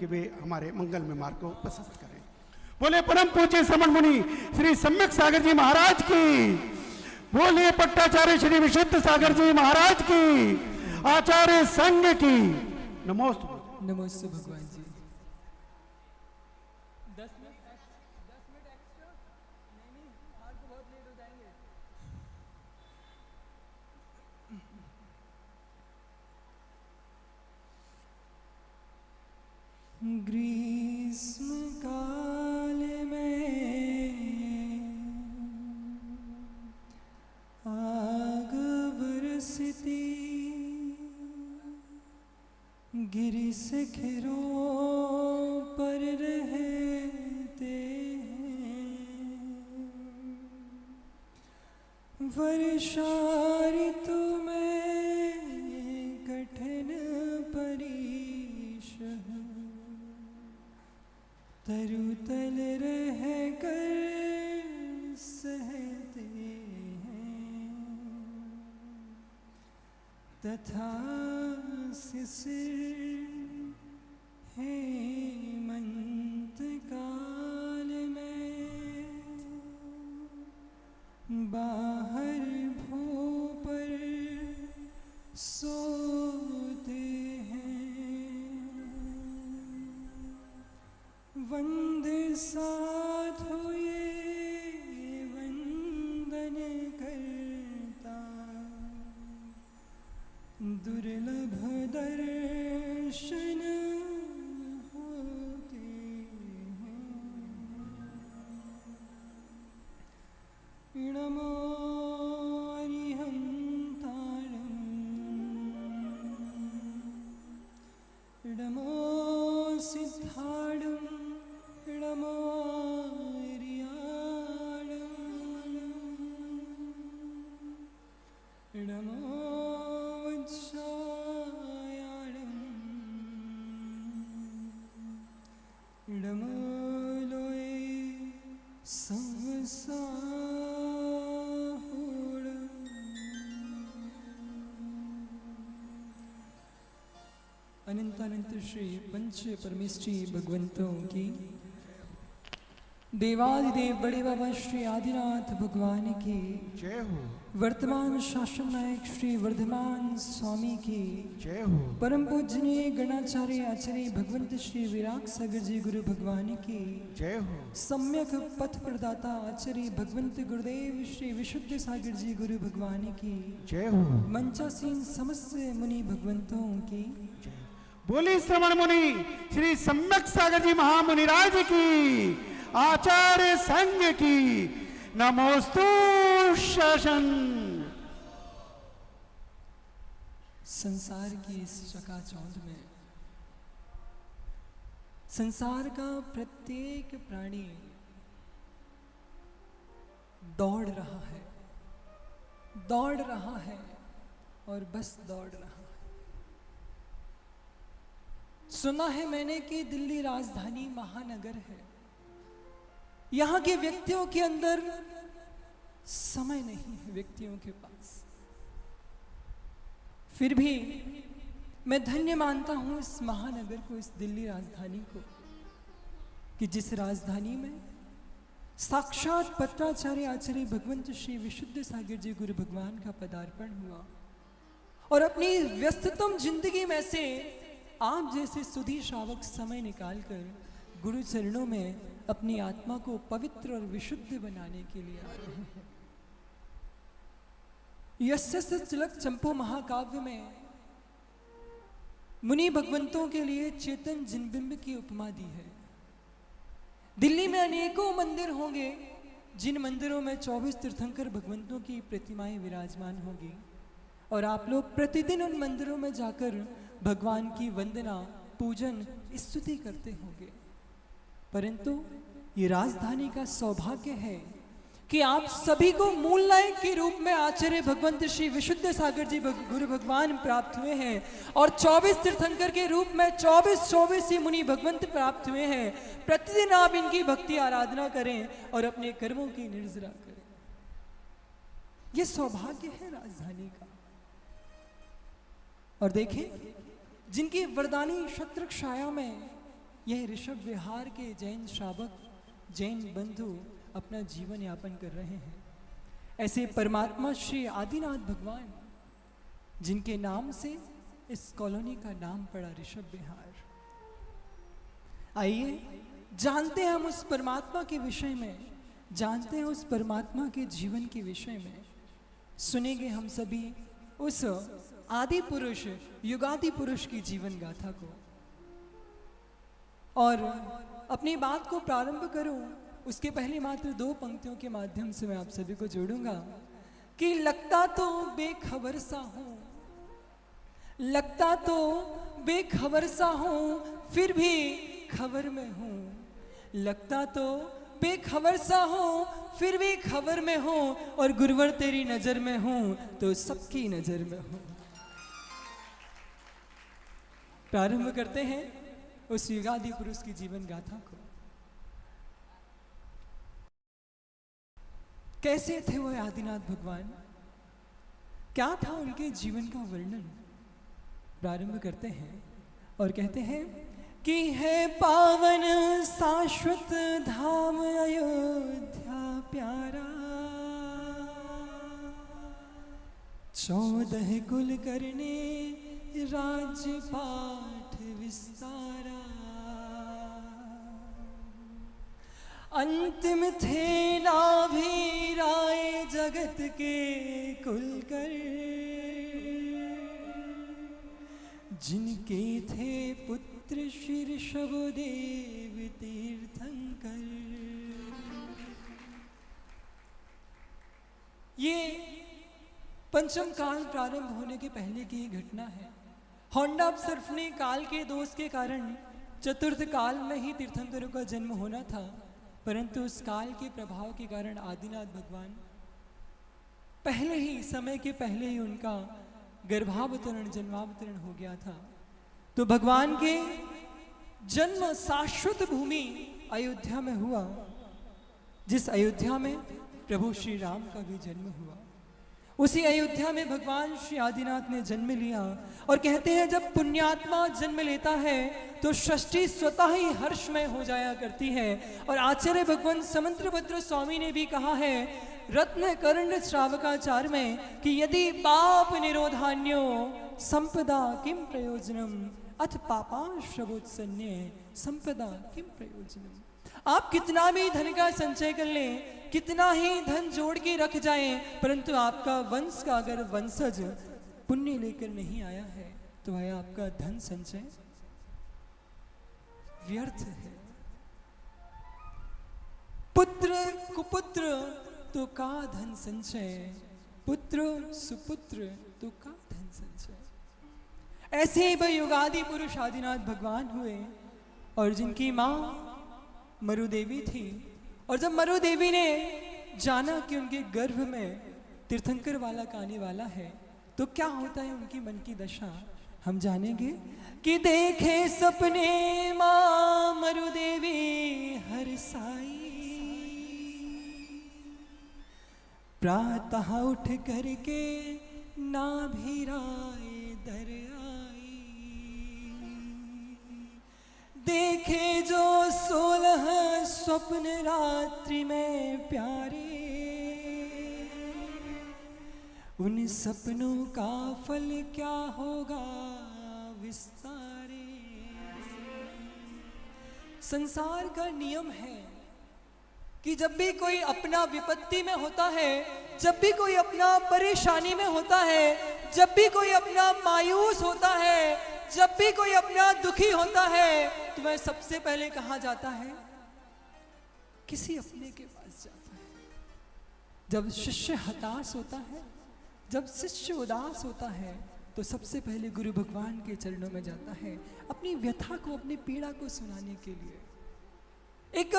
कि वे हमारे मंगल में मार्ग को प्रशस्त करें। बोले परम पूज्य श्रमण मुनि श्री सम्यक सागर जी महाराज की, बोले पट्टाचार्य श्री विशुद्ध सागर जी महाराज की, आचार्य संघ की नमोस्तु। नमोस्तु भगवान जी। 10 मिनट एक्स्ट्रा नहीं, हार को बहुत लेट हो जाएंगे। ग्रीष्म काल में आग बरसती, गिरि शिखरों पर रहते हैं। वर्षा ऋतु में कठिन परीक्षा, तरुतल रह कर सहते हैं, तथा शिशिर हेमंत काल में बाहर भू पर सोते हैं। वंदे साधु ये वंदन करता, दुर्लभ दर्शन होते हैं। नमो अरिहंताणं, नमो सिद्धाणं, नमो आर्याणं, नमो वत्सायाणं, नमो लोये संसाहुणं। अनंत अनंत श्री पंच परमेष्ठी भगवंतों की, देवादिदेव बड़े बाबा श्री आदिनाथ भगवान की जय हो। वर्तमान शासन नायक श्री वर्धमान स्वामी की जय हो। परम पूजनीय गणाचार्य आचार्य भगवंत श्री विराग सागर जी गुरु भगवान की जय हो। सम्यक पथ प्रदाता आचार्य भगवंत गुरुदेव श्री विशुद्ध सागर जी गुरु भगवान की जय हो। मंचासीन समस्त मुनि भगवंतों की जय। बोली श्रवण मुनि श्री सम्यक सागर जी महामुनिराज की, आचार्य संघ की नमोस्तु शासन। संसार की इस चकाचौंध में संसार का प्रत्येक प्राणी दौड़ रहा है और बस दौड़ रहा है। सुना है मैंने कि दिल्ली राजधानी महानगर है, यहाँ के व्यक्तियों के अंदर समय नहीं है व्यक्तियों के पास। फिर भी मैं धन्य मानता हूं इस महानगर को, इस दिल्ली राजधानी को, कि जिस राजधानी में साक्षात पत्राचार्य आचार्य भगवंत श्री विशुद्ध सागर जी गुरु भगवान का पदार्पण हुआ और अपनी व्यस्ततम जिंदगी में से आप जैसे सुधी श्रावक समय निकालकर गुरु चरणों में अपनी आत्मा को पवित्र और विशुद्ध बनाने के लिए आ रहे हैं। यस्य तिलक चंपो महाकाव्य में मुनि भगवंतों के लिए चेतन जिनबिंब की उपमा दी है। दिल्ली में अनेकों मंदिर होंगे, जिन मंदिरों में 24 तीर्थंकर भगवंतों की प्रतिमाएं विराजमान होंगी और आप लोग प्रतिदिन उन मंदिरों में जाकर भगवान की वंदना, पूजन, स्तुति करते होंगे। परंतु ये राजधानी का सौभाग्य है कि आप सभी को मूल नायक के रूप में आचार्य भगवंत श्री विशुद्ध सागर जी गुरु भगवान प्राप्त हुए हैं और 24 तीर्थंकर के रूप में 24 ही मुनि भगवंत प्राप्त हुए हैं। प्रतिदिन आप इनकी भक्ति आराधना करें और अपने कर्मों की निर्जरा करें। ये सौभाग्य है राजधानी का। और देखें, जिनकी वरदानी छत्र छाया में यह ऋषभ विहार के जैन श्रावक, जैन बंधु अपना जीवन यापन कर रहे हैं। ऐसे परमात्मा श्री आदिनाथ भगवान, जिनके नाम से इस कॉलोनी का नाम पड़ा ऋषभ विहार। आइए जानते हैं हम उस परमात्मा के विषय में, जानते हैं उस परमात्मा के जीवन के विषय में। सुनेंगे हम सभी उस आदि पुरुष, युगादि पुरुष की जीवन गाथा को। और अपनी बात को प्रारंभ करूं उसके पहले मात्र 2 पंक्तियों के माध्यम से मैं आप सभी को जोड़ूंगा कि लगता तो बेखबर सा हूं, लगता तो बेखबर सा हूं, फिर भी खबर में हूं। लगता तो बेखबर सा हूं, फिर भी खबर में हूं, और गुरुवर तेरी नजर में हूं तो सबकी नजर में हूं। प्रारंभ करते हैं उस युगादि पुरुष की जीवन गाथा को। कैसे थे वो आदिनाथ भगवान, क्या था उनके जीवन का वर्णन। प्रारंभ करते हैं और कहते हैं कि है पावन शाश्वत धाम अयोध्या प्यारा, 14 कुल करने राज्य पाठ विस्तारा। अंतिम थे नाभि राय जगत के कुल कर, जिनके थे पुत्र श्री ऋषभदेव तीर्थंकर। ये पंचम काल प्रारंभ होने के पहले की घटना है। होंडा सर्फ ने काल के दोष के कारण चतुर्थ काल में ही तीर्थंकरों का जन्म होना था, परंतु उस काल के प्रभाव के कारण आदिनाथ भगवान पहले ही, समय के पहले ही उनका गर्भावतरण, जन्मावतरण हो गया था। तो भगवान के जन्म शाश्वत भूमि अयोध्या में हुआ, जिस अयोध्या में प्रभु श्री राम का भी जन्म हुआ। उसी अयोध्या में भगवान श्री आदिनाथ ने जन्म लिया। और कहते हैं जब पुण्यात्मा जन्म लेता है तो सृष्टि स्वतः ही हर्षमय हो जाया करती है। और आचार्य भगवान समंत्रभद्र स्वामी ने भी कहा है रत्न कर्ण श्रावकाचार में कि यदि पाप निरोधान्यो संपदा किम प्रयोजनम, अथ पापाश्रवोत्सन्य संपदा किम प्रयोजनम। आप कितना भी धन का संचय कर लें, कितना ही धन जोड़ के रख जाएं, परंतु आपका वंश का अगर वंशज पुण्य लेकर नहीं आया है तो वह आपका धन संचय व्यर्थ है। पुत्र कुपुत्र तो का धन संचय, पुत्र सुपुत्र तो का धन संचय। ऐसे ही वह युगादि पुरुष आदिनाथ भगवान हुए और जिनकी मां मरुदेवी थी। और जब मरुदेवी ने जाना कि उनके गर्भ में तीर्थंकर वाला आने वाला है तो क्या होता है उनकी मन की दशा हम जानेंगे कि देखे सपने मां मरुदेवी हर साई, प्रातः उठ करके नाभिराय दर आई। देखे जो 16 स्वप्न रात्रि में प्यारे, उन सपनों का फल क्या होगा विस्तारे। संसार का नियम है कि जब भी कोई अपना विपत्ति में होता है, जब भी कोई अपना परेशानी में होता है, जब भी कोई अपना मायूस होता है, जब भी कोई अपना दुखी होता है तो वह सबसे पहले कहाँ जाता है? किसी अपने के पास जाता है। जब शिष्य हताश होता है, जब शिष्य उदास होता है तो सबसे पहले गुरु भगवान के चरणों में जाता है अपनी व्यथा को, अपनी पीड़ा को सुनाने के लिए। एक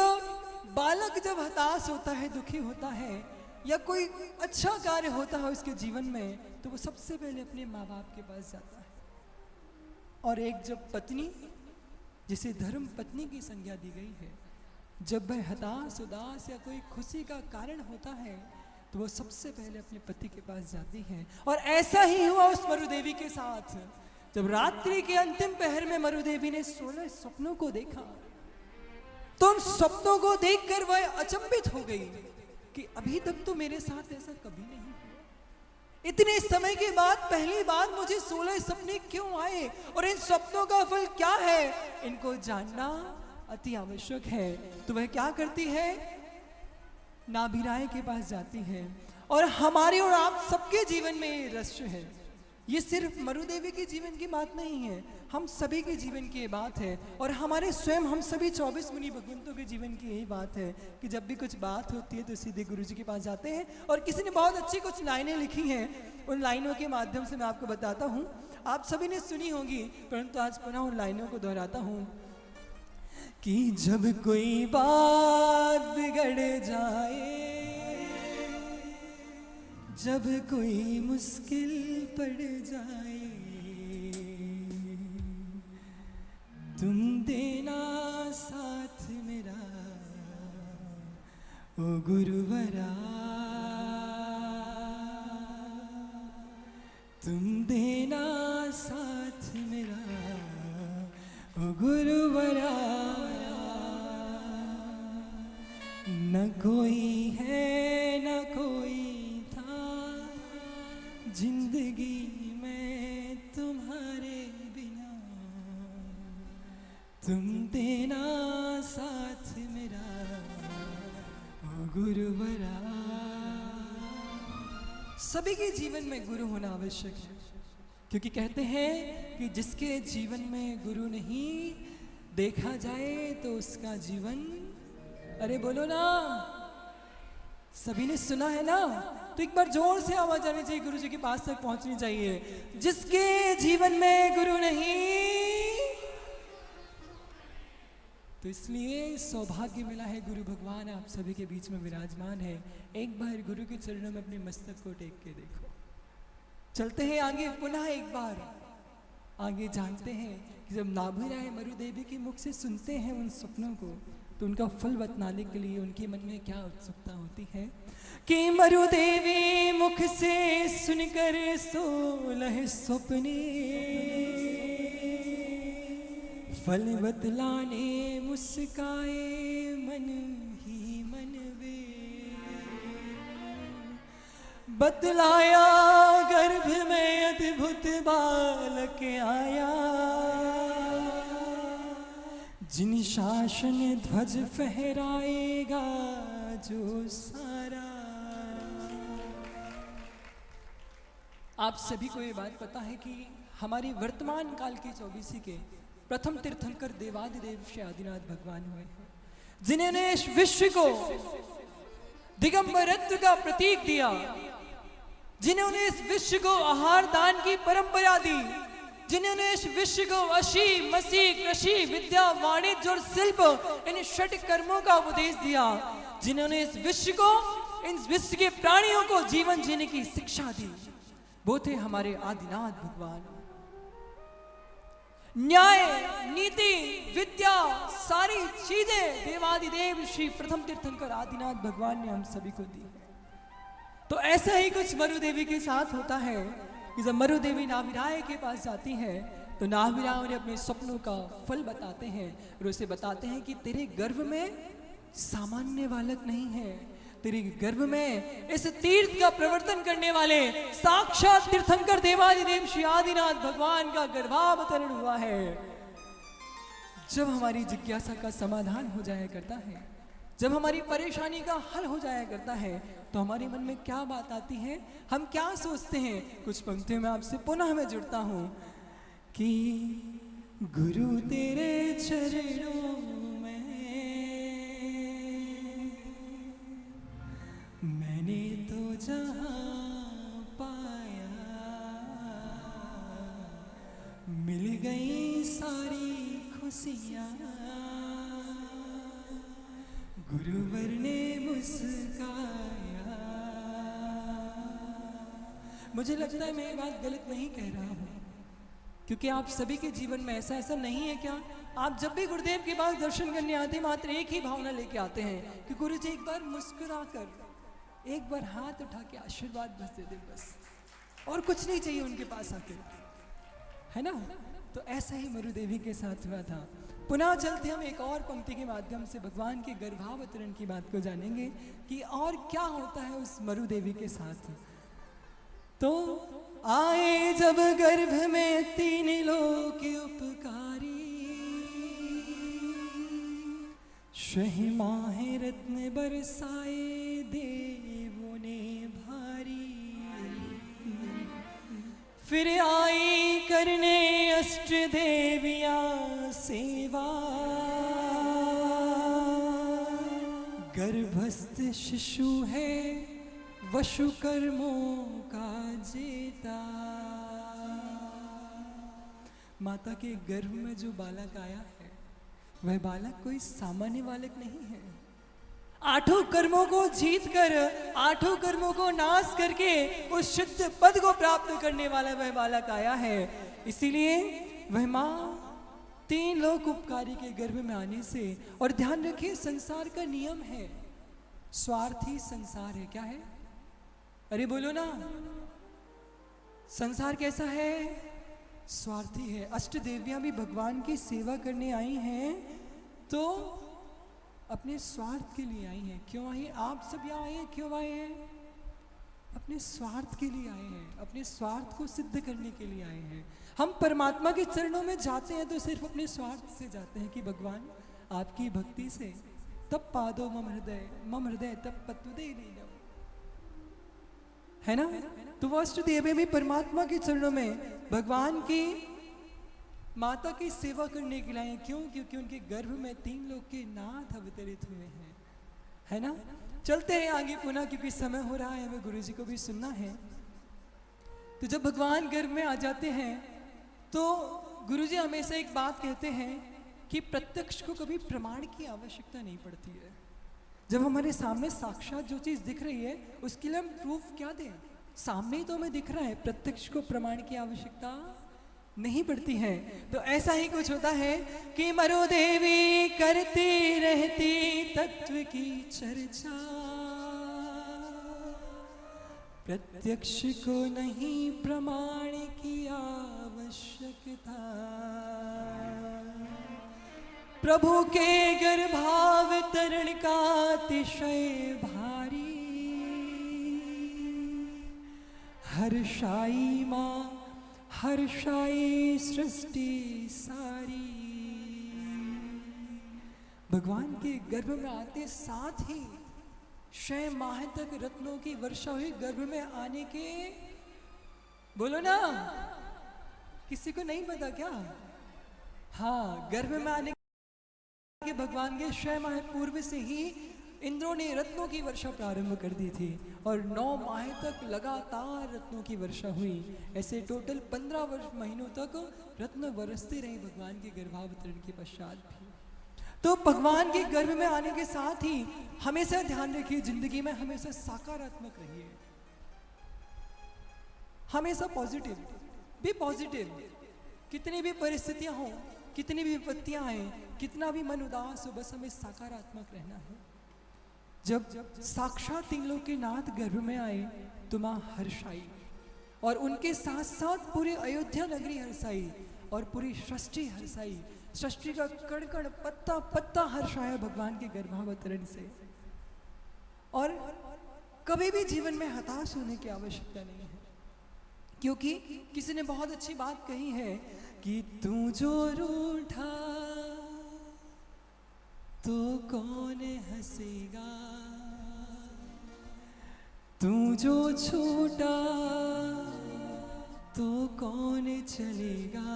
बालक जब हताश होता है, दुखी होता है या कोई अच्छा कार्य होता है उसके जीवन में तो वो सबसे पहले अपने माँ बाप के पास जाता है। और एक जब पत्नी, जिसे धर्म पत्नी की संज्ञा दी गई है, जब वह हताश, उदास या कोई खुशी का कारण होता है तो वो सबसे पहले अपने पति के पास जाती है। और ऐसा ही हुआ उस मरुदेवी के साथ। जब रात्रि के अंतिम पहर में मरुदेवी ने 16 सपनों को देखा तो उन सपनों को देखकर वह अचंभित हो गई कि अभी तक तो मेरे साथ ऐसा कभी नहीं हुआ। इतने समय के बाद पहली बार मुझे 16 सपने क्यों आए और इन सपनों का फल क्या है, इनको जानना अति आवश्यक है। तो वह क्या करती है, नाभिराय के पास जाती है और हमारे और आप सबके जीवन में ये रहस्य है। ये सिर्फ मरुदेवी के जीवन की बात नहीं है, हम सभी के जीवन की ये बात है और हमारे स्वयं हम सभी 24 मुनि भगवंतों के जीवन की यही बात है कि जब भी कुछ बात होती है तो सीधे गुरु जी के पास जाते हैं। और किसी ने बहुत अच्छी कुछ लाइनें लिखी हैं, उन लाइनों के माध्यम से मैं आपको बताता हूँ। आप सभी ने सुनी होगी परंतु आज पुनः उन लाइनों को दोहराता हूँ कि जब कोई बात बिगड़ जाए, जब कोई मुश्किल पड़ जाए, तुम देना साथ मेरा ओ गुरुवरा, तुम देना साथ मेरा ओ गुरुवरा। न कोई है न कोई जिंदगी में तुम्हारे बिना, तुम देना साथ मेरा ओ गुरुवरा। सभी के जीवन में गुरु होना आवश्यक है, क्योंकि कहते हैं कि जिसके जीवन में गुरु नहीं देखा जाए तो उसका जीवन, अरे बोलो ना, सभी ने सुना है ना, तो एक बार जोर से आवाज आनी चाहिए, गुरु जी के पास तक पहुंचनी चाहिए। जिसके जीवन में गुरु नहीं, तो इसलिए सौभाग्य मिला है, गुरु भगवान आप सभी के बीच में विराजमान है। एक बार गुरु के चरणों में अपने मस्तक को टेक के देखो। चलते हैं आगे, पुनः एक बार आगे जानते हैं कि जब नाभिराय मरुदेवी के मुख से सुनते हैं उन सपनों को तो उनका फल बतलाने के लिए उनके मन में क्या उत्सुकता होती है कि मरुदेवी मुख से सुनकर 16 सपने फल बतलाने मुस्काए मन ही मन वे, बतलाया गर्भ में अद्भुत बालक आया, जिन शासन ध्वज फहराएगा जो सारा। आप सभी को ये बात पता है कि हमारे वर्तमान काल के 24 के प्रथम तीर्थंकर देवादिदेव श्री आदिनाथ भगवान हुए, जिन्होंने इस विश्व को दिगंबरत्व का प्रतीक दिया, जिन्होंने इस विश्व को आहार दान की परंपरा दी, जिन्होंने इस विश्व को अशी मसी कृषि विद्या वाणिज्य और शिल्प इन 6 कर्मों का उपदेश दिया, जिन्होंने इस विश्व को, इन विश्व के प्राणियों को जीवन जीने की शिक्षा दी, वो थे हमारे आदिनाथ भगवान। न्याय नीति विद्या सारी चीजें देवादिदेव श्री प्रथम तीर्थंकर आदिनाथ भगवान ने हम सभी को दी। तो ऐसा ही कुछ मरुदेवी के साथ होता है कि जब मरुदेवी नाभिराय के पास जाती है तो नाभिराय उन्हें अपने सपनों का फल बताते हैं और उसे बताते हैं कि तेरे गर्भ में सामान्य बालक नहीं है, तेरे गर्भ में इस तीर्थ का प्रवर्तन करने वाले साक्षात तीर्थंकर देवादिदेव श्री आदिनाथ भगवान का गर्भावतरण हुआ है। जब हमारी जिज्ञासा का समाधान हो जाया करता है, जब हमारी परेशानी का हल हो जाया करता है, तो हमारे मन में क्या बात आती है, हम क्या सोचते हैं। कुछ पंक्तियों में आपसे पुनः मैं जुड़ता हूं कि गुरु तेरे चरणों में मैंने तो जहां पाया, मिल गई सारी खुशियां, गुरुवर ने मुस्काया। मुझे लगता है मैं ये बात गलत नहीं कह रहा हूं, क्योंकि आप सभी के जीवन में ऐसा नहीं है क्या? आप जब भी गुरुदेव के पास दर्शन करने आते हैं मात्र एक ही भावना लेके आते हैं कि गुरु जी एक बार मुस्कुरा कर, एक बार हाथ उठा के आशीर्वाद बस दे दे, बस, और कुछ नहीं चाहिए उनके पास आके। है ना। तो ऐसा ही मरुदेवी के साथ हुआ था। पुनः चलते हम एक और पंक्ति के माध्यम से भगवान के गर्भावतरण की बात को जानेंगे कि और क्या होता है उस मरुदेवी के साथ। तो आए जब गर्भ में 3 लोक उपकारी, शह माहे रत्न बरसाए देवों ने भारी। फिर आई करने अष्ट देवियां सेवा, गर्भस्थ शिशु है वशु कर्मों का जेता। माता के गर्भ में जो बालक आया है वह बालक कोई सामान्य बालक नहीं है। 8 कर्मों को जीत कर, 8 कर्मों को नाश करके उस शुद्ध पद को प्राप्त करने वाला वह बालक आया है। इसीलिए वह माँ 3 लोक उपकारी के गर्भ में आने से, और ध्यान रखिए संसार का नियम है, स्वार्थी संसार है। क्या है? अरे बोलो ना, संसार कैसा है? स्वार्थी है। अष्ट देवियां भी भगवान की सेवा करने आई हैं तो अपने स्वार्थ के लिए आई हैं। क्यों आई? आप सब यहाँ आए हैं, क्यों आए हैं? अपने स्वार्थ के लिए आए हैं, अपने स्वार्थ को सिद्ध करने के लिए आए हैं। हम परमात्मा के चरणों में जाते हैं तो सिर्फ अपने स्वार्थ से जाते हैं कि भगवान आपकी भक्ति से तब पादो मम हृदय तब पत्वदे लीनम, है ना। तो वो अष्ट देवी भी परमात्मा के चरणों में भगवान की माता की सेवा करने के लिए आए। क्यों? क्योंकि उनके गर्भ में 3 लोक के नाथ अवतरित हुए हैं, है ना। चलते हैं आगे पुनः, क्योंकि समय हो रहा है, हमें गुरु जी को भी सुनना है। तो जब भगवान गर्भ में आ जाते हैं तो गुरु जी हमेशा एक बात कहते हैं कि प्रत्यक्ष को कभी प्रमाण की आवश्यकता नहीं पड़ती है। जब हमारे सामने साक्षात जो चीज़ दिख रही है उसके लिए हम प्रूफ क्या दें? सामने ही तो हमें दिख रहा है, प्रत्यक्ष को प्रमाण की आवश्यकता नहीं पड़ती है। तो ऐसा ही कुछ होता है कि मरु देवी करती रहती तत्व की चर्चा, प्रत्यक्ष को नहीं प्रमाण की आवश्यकता। प्रभु के गर्भावतरण का अतिशय भारी, हर्षाई माँ हर्षाई सृष्टि सारी। भगवान के गर्भ में आते साथ ही 6 माह तक रत्नों की वर्षा हुई। गर्भ में आने के, बोलो ना, किसी को नहीं पता क्या? हाँ, गर्भ में आने के भगवान के 6 माह पूर्व से ही इंद्रों ने रत्नों की वर्षा प्रारंभ कर दी थी और 9 माह तक लगातार रत्नों की वर्षा हुई। ऐसे टोटल 15 महीनों तक रत्न बरसते रहे भगवान के गर्भावतरण के पश्चात भी। तो भगवान के गर्भ में आने के साथ ही हमेशा ध्यान रखिए, जिंदगी में हमेशा सकारात्मक रहिए, हमेशा पॉजिटिव, बी पॉजिटिव। कितनी भी परिस्थितियां हो, कितनी भी विपत्तियां आए, कितना भी मन उदास हो, बस हमें सकारात्मक रहना है। जब साक्षात 3 लोक के नाथ गर्भ में आए तो मां हर्षाई, और उनके साथ साथ पूरी अयोध्या नगरी हर्षाई और पूरी सृष्टि हर्षाई। सृष्टि का कण कण पत्ता पत्ता हर्षाया भगवान के गर्भावतरण से। और कभी भी जीवन में हताश होने की आवश्यकता नहीं है, क्योंकि किसी ने बहुत अच्छी बात कही है कि तू जो रूठा तो कौन हंसेगा, तू जो छूटा तो कौन चलेगा।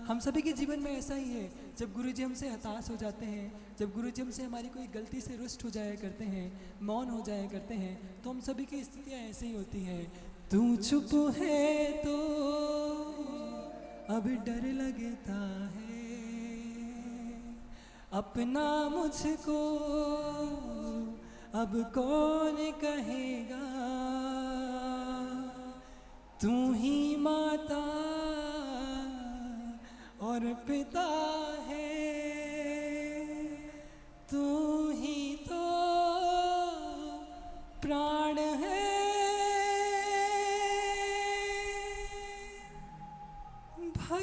हम सभी के जीवन में ऐसा ही है। जब गुरुजी हमसे हताश हो जाते हैं, जब गुरुजी हमसे हमारी कोई गलती से रुष्ट हो जाया करते हैं, मौन हो जाया करते हैं, तो हम सभी की स्थितियां ऐसे ही होती हैं। तू चुप है तो अब डर लगता है, अपना मुझको अब कौन कहेगा, तू ही माता और पिता है, तू ही तो प्राण है।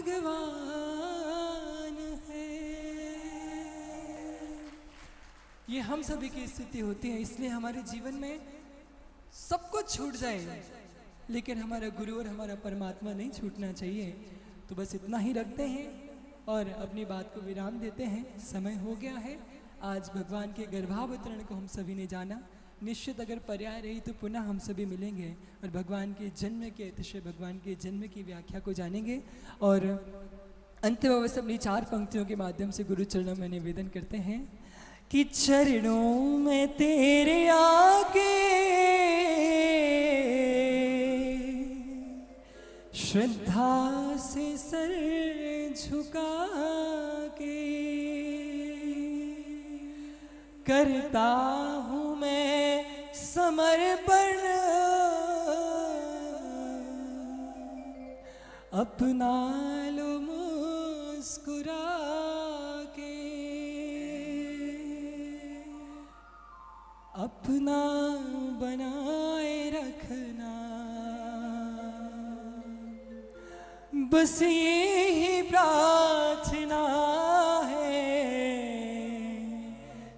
भगवान है। ये हम सभी की स्थिति होती है, इसलिए हमारे जीवन में सब कुछ छूट जाए लेकिन हमारा गुरु और हमारा परमात्मा नहीं छूटना चाहिए। तो बस इतना ही रखते हैं और अपनी बात को विराम देते हैं। समय हो गया है। आज भगवान के गर्भावतरण को हम सभी ने जाना। निश्चित अगर पर्याय रही तो पुनः हम सभी मिलेंगे और भगवान के जन्म के अतिशय भगवान के जन्म की व्याख्या को जानेंगे। और अंतिम अवसर अपनी 4 पंक्तियों के माध्यम से गुरु चरणों में निवेदन करते हैं कि चरणों में तेरे आके श्रद्धा से सर झुका के करता हूँ मैं समर्पण अपना लो मुस्कुरा के, अपना बनाए रखना। बस ये ही प्रार्थना है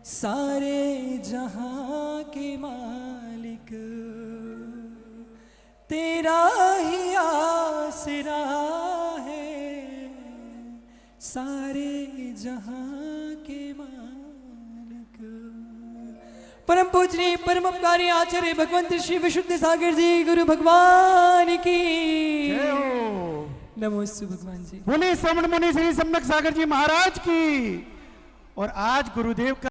सारे जहां के मालिक, तेरा ही आसरा है सारे जहां के मालिक। परम पूजनीय परम उपकारी आचार्य भगवंत श्री विशुद्ध सागर जी गुरु भगवान की जय हो। नमोस्तु भगवान जी। बोले श्रवण मुनि श्री सम्यक सागर जी महाराज की। और आज गुरुदेव का